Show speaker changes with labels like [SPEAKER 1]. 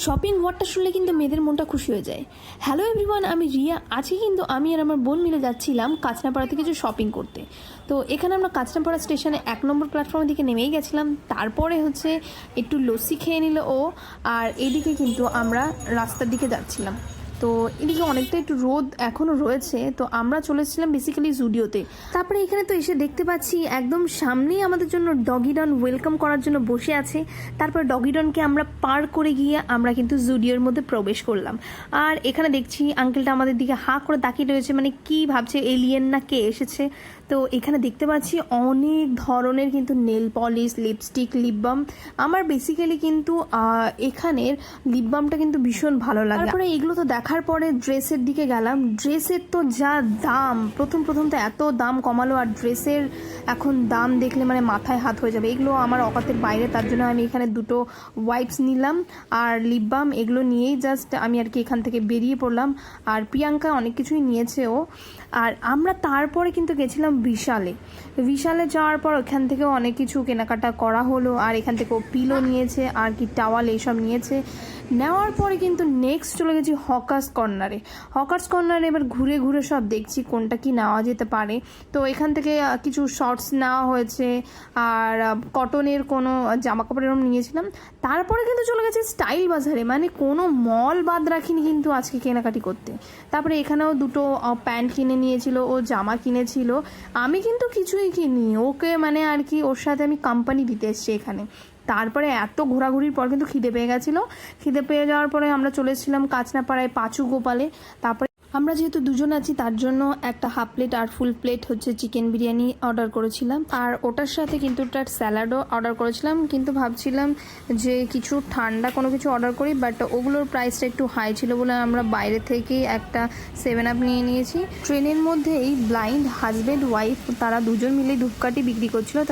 [SPEAKER 1] Shopping ওয়ার্ডটা শুনলে কিন্তু মেয়েদের মনটা খুশি হয়ে যায়। হ্যালো এভরিওয়ান, আমি রিয়া। আজকে কিন্তু আমি আর আমার বোন মিলে যাচ্ছিলাম কাঁচনাপাড়া থেকে কিছু শপিং করতে। তো এখানে আমরা কাঁচনাপাড়া স্টেশনে 1 নম্বর প্ল্যাটফর্মের দিকে নেমেই গেছিলাম। তারপরে হচ্ছে একটু লস্যি খেয়ে নিল ও, আর এইদিকে কিন্তু আমরা রাস্তার দিকে যাচ্ছিলাম। তো এদিকে অনেকটা একটু রোদ এখনও রয়েছে। তো আমরা চলেছিলাম বেসিক্যালি জুডিওতে। তারপরে এখানে তো এসে দেখতে পাচ্ছি একদম সামনেই আমাদের জন্য ডগিডন ওয়েলকাম করার জন্য বসে আছে। তারপর ডগিডনকে আমরা পার করে গিয়ে আমরা কিন্তু জুডিওর মধ্যে প্রবেশ করলাম। আর এখানে দেখছি আঙ্কেলটা আমাদের দিকে হাঁ করে তাকিয়ে রয়েছে, মানে কি ভাবছে এলিয়েন না কে এসেছে। তো এখানে দেখতে পাচ্ছি অনেক ধরনের কিন্তু nail polish, lipstick, lip balm. আমার বেসিক্যালি কিন্তু এখানের লিপ বামটা কিন্তু ভীষণ ভালো লাগে। তারপরে এগুলো তো দেখার পরে ড্রেসের দিকে গেলাম। ড্রেসের তো যা দাম, প্রথম তো এত দাম কমালো, আর ড্রেসের এখন দাম দেখলে মানে মাথায় হাত হয়ে যাবে। এগুলো আমার অকাতের বাইরে, তার জন্য আমি এখানে দুটো ওয়াইপস নিলাম আর লিপ বাম। এগুলো নিয়েই জাস্ট আমি আর কি এখান থেকে বেরিয়ে পড়লাম। আর প্রিয়াঙ্কা অনেক কিছুই নিয়েছে ও। আর আমরা তারপরে কিন্তু গেছিলাম বিশালে যাওয়ার পর ওখান থেকেও অনেক কিছু কেনাকাটা করা হলো। আর এখান থেকে ও পিলো নিয়েছে আর কি টাওয়াল এইসব নিয়েছে। নেওয়ার পরে কিন্তু নেক্সট চলে গেছি হকার্স কর্নারে। এবার ঘুরে ঘুরে সব দেখছি কোনটা কি নেওয়া যেতে পারে। তো এখান থেকে কিছু শর্টস নেওয়া হয়েছে আর কটনের কোনো জামা কাপড় এরকম নিয়েছিলাম। তারপরে কিন্তু চলে গেছে স্টাইল বাজারে, মানে কোনো মল বাদ রাখিনি কিন্তু আজকে কেনাকাটি করতে। তারপরে এখানেও দুটো প্যান্ট কিনে নিয়েছিল, ও জামা কিনেছিল। আমি কিন্তু কিছুই কিনি, ওকে মানে আর কি ওর সাথে আমি কোম্পানি দিতে এসেছি এখানে। তারপরে এত ঘোরাঘুরির পর কিন্তু খিদে পেয়ে গেছিলো। খিদে পেয়ে যাওয়ার পরে আমরা চলে এসেছিলাম কাঁচনাপাড়ায় পাঁচু গোপালে। তারপরে আমরা যেহেতু দুজন আছি তার জন্য একটা হাফ প্লেট আর ফুল প্লেট হচ্ছে চিকেন বিরিয়ানি অর্ডার করেছিলাম। আর ওটার সাথে কিন্তু একটা স্যালাডও অর্ডার করেছিলাম, কিন্তু ভাবছিলাম যে কিছু ঠান্ডা কোনো কিছু অর্ডার করি, বাট ওগুলোর প্রাইসটা একটু হাই ছিল বলে আমরা বাইরে থেকেই একটা 7 আপ নিয়ে নিয়েছি। ট্রেনের মধ্যেই ব্লাইন্ড হাজব্যান্ড ওয়াইফ তারা দুজন মিলেই ধূপকাঠি বিক্রি করছিল।